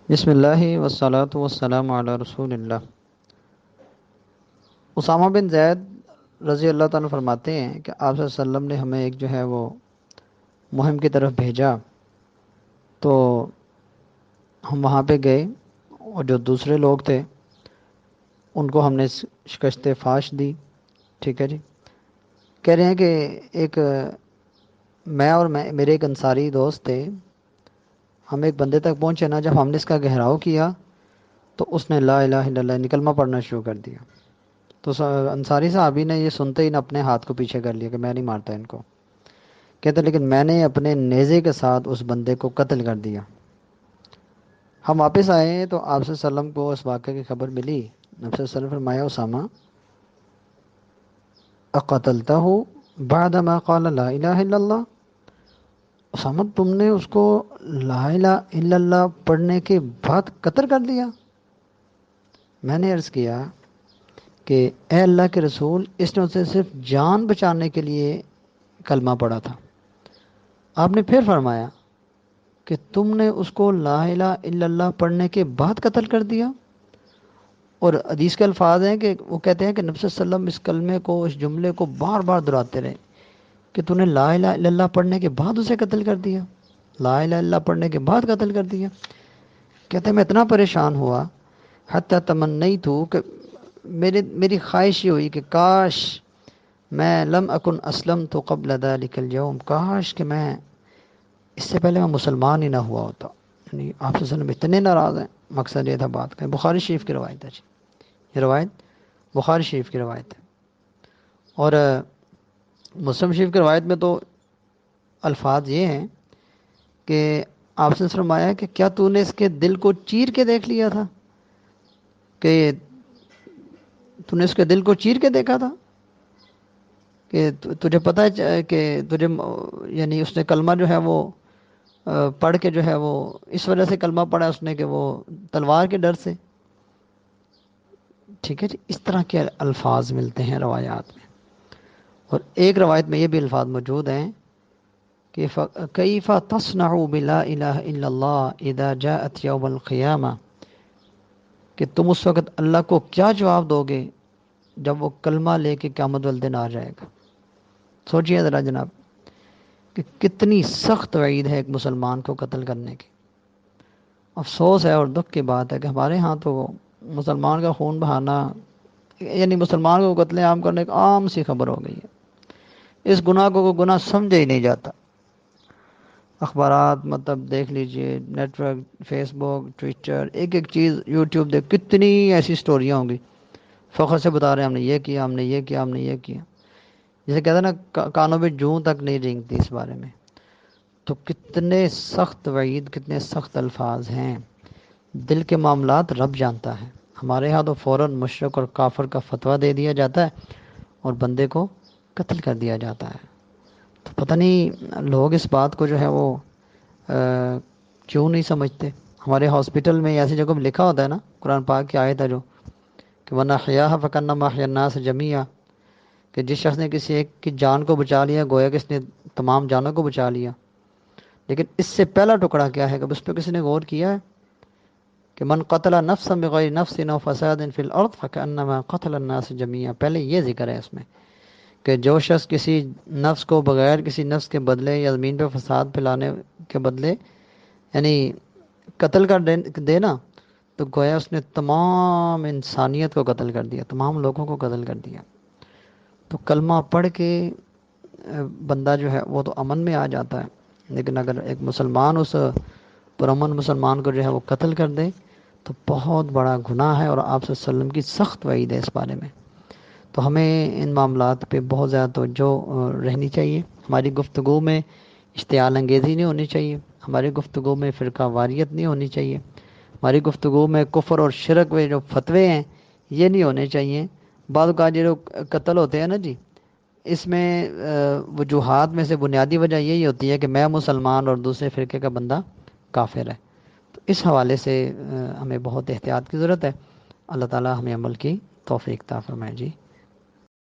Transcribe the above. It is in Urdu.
بسم اللہ والصلاة والسلام علی رسول اللہ۔ اسامہ بن زید رضی اللہ تعالیٰ فرماتے ہیں کہ آپ صلی اللہ علیہ وسلم نے ہمیں ایک جو ہے وہ مہم کی طرف بھیجا، تو ہم وہاں پہ گئے اور جو دوسرے لوگ تھے ان کو ہم نے شکست فاش دی۔ ٹھیک ہے جی، کہہ رہے ہیں کہ ایک میں اور میرے ایک انصاری دوست تھے، ہم ایک بندے تک پہنچے نا، جب ہم نے اس کا گھیراؤ کیا تو اس نے لا الہ الا اللہ نکلمہ پڑھنا شروع کر دیا۔ تو انصاری صحابی نے یہ سنتے ہی اپنے ہاتھ کو پیچھے کر لیا کہ میں نہیں مارتا ان کو۔ کہتے لیکن میں نے اپنے نیزے کے ساتھ اس بندے کو قتل کر دیا۔ ہم واپس آئے تو آپ صلی اللہ علیہ وسلم کو اس واقعے کی خبر ملی۔ آپ صلی اللہ علیہ وسلم نے فرمایا اسامہ اقتلتہ بعد ما قال لا الہ الا اللہ، اسامہ تم نے اس کو لا الہ الا اللہ پڑھنے کے بعد قتل کر دیا؟ میں نے عرض کیا کہ اے اللہ کے رسول، اس نے اسے صرف جان بچانے کے لیے کلمہ پڑھا تھا۔ آپ نے پھر فرمایا کہ تم نے اس کو لا الہ الا اللہ پڑھنے کے بعد قتل کر دیا۔ اور حدیث کے الفاظ ہیں کہ وہ کہتے ہیں کہ نبی صلی اللہ علیہ وسلم اس کلمے کو، اس جملے کو بار بار دہراتے رہے کہ تو نے لا الہ الا اللہ پڑھنے کے بعد اسے قتل کر دیا، لا الہ الا اللہ پڑھنے کے بعد قتل کر دیا۔ کہتے ہیں میں اتنا پریشان ہوا حتی تمنیت کہ میری خواہش یہ ہوئی کہ کاش میں لم اکن اسلمت قبل ذلک اليوم، کاش کہ میں اس سے پہلے میں مسلمان ہی نہ ہوا ہوتا۔ یعنی آپ صلی اللہ علیہ وسلم اتنے ناراض ہیں، مقصد یہ تھا بات کا۔ بخاری شریف کی روایت ہے جی، یہ روایت بخاری شریف کی روایت ہے۔ اور مسلم شریف کی روایت میں تو الفاظ یہ ہیں کہ آپ نے فرمایا کہ کیا تو نے اس کے دل کو چیر کے دیکھ لیا تھا، کہ تو نے اس کے دل کو چیر کے دیکھا تھا، کہ تجھے پتہ ہے کہ تجھے یعنی اس نے کلمہ جو ہے وہ پڑھ کے جو ہے وہ اس وجہ سے کلمہ پڑھا اس نے کہ وہ تلوار کے ڈر سے۔ ٹھیک ہے جی، اس طرح کے الفاظ ملتے ہیں روایات میں۔ اور ایک روایت میں یہ بھی الفاظ موجود ہیں کہ کیف تصنع بلا الہ الا اللہ اذا جاءت یوم القیامہ، کہ تم اس وقت اللہ کو کیا جواب دو گے جب وہ کلمہ لے کے قیامت والے دن آ جائے گا۔ سوچئے ذرا جناب کہ کتنی سخت وعید ہے ایک مسلمان کو قتل کرنے کی۔ افسوس ہے اور دکھ کی بات ہے کہ ہمارے ہاں تو مسلمان کا خون بہانا، یعنی مسلمان کو قتل عام کرنے ایک عام سی خبر ہو گئی ہے۔ اس گناہ کو کوئی گناہ سمجھا ہی نہیں جاتا۔ اخبارات مطلب دیکھ لیجئے، نیٹ ورک، فیس بک، ٹویٹر، ایک ایک چیز، یوٹیوب دیکھ، کتنی ایسی سٹوریاں ہوں گی، فخر سے بتا رہے ہیں ہم نے یہ کیا، ہم نے یہ کیا، ہم نے یہ کیا۔ جسے کہتے ہیں نا کانوں پہ جوں تک نہیں رینگتی اس بارے میں۔ تو کتنے سخت وعید، کتنے سخت الفاظ ہیں۔ دل کے معاملات رب جانتا ہے۔ ہمارے ہاں تو فوراً مشرک اور کافر کا فتویٰ دے دیا جاتا ہے اور بندے کو قتل کر دیا جاتا ہے۔ تو پتہ نہیں لوگ اس بات کو جو ہے وہ کیوں نہیں سمجھتے۔ ہمارے ہاسپٹل میں ایسی جگہ میں لکھا ہوتا ہے نا، قرآن پاک کی آیت ہے جو کہ وَنَحْيَاهَا فَكَأَنَّمَا أَحْيَا النَّاسَ جَمِيعًا، کہ جس شخص نے کسی ایک کی جان کو بچا لیا گویا کہ اس نے تمام جانوں کو بچا لیا۔ لیکن اس سے پہلا ٹکڑا کیا ہے کہ اس پہ کسی نے غور کیا ہے کہ من قتل نفسا بغیر نفس او فساد فی الارض فکأنما قتل الناس جميعا، پہلے یہ ذکر ہے اس میں کہ جو شخص کسی نفس کو بغیر کسی نفس کے بدلے یا زمین پہ فساد پھیلانے کے بدلے یعنی قتل کر دینا، تو گویا اس نے تمام انسانیت کو قتل کر دیا، تمام لوگوں کو قتل کر دیا۔ تو کلمہ پڑھ کے بندہ جو ہے وہ تو امن میں آ جاتا ہے، لیکن اگر ایک مسلمان اس پرامن مسلمان کو جو ہے وہ قتل کر دے تو بہت بڑا گناہ ہے، اور آپ صلی اللہ علیہ وسلم کی سخت وعید ہے اس بارے میں۔ تو ہمیں ان معاملات پہ بہت زیادہ توجہ رہنی چاہیے۔ ہماری گفتگو میں اشتعال انگیزی نہیں ہونی چاہیے، ہماری گفتگو میں فرقہ واریت نہیں ہونی چاہیے، ہماری گفتگو میں کفر اور شرک میں جو فتوے ہیں یہ نہیں ہونے چاہیے۔ بعض اوقات جو قتل ہوتے ہیں نا جی، اس میں وجوہات میں سے بنیادی وجہ یہی ہوتی ہے کہ میں مسلمان اور دوسرے فرقے کا بندہ کافر ہے۔ تو اس حوالے سے ہمیں بہت احتیاط کی ضرورت ہے۔ اللہ تعالی ہمیں عمل کی توفیق عطا فرمائے جی۔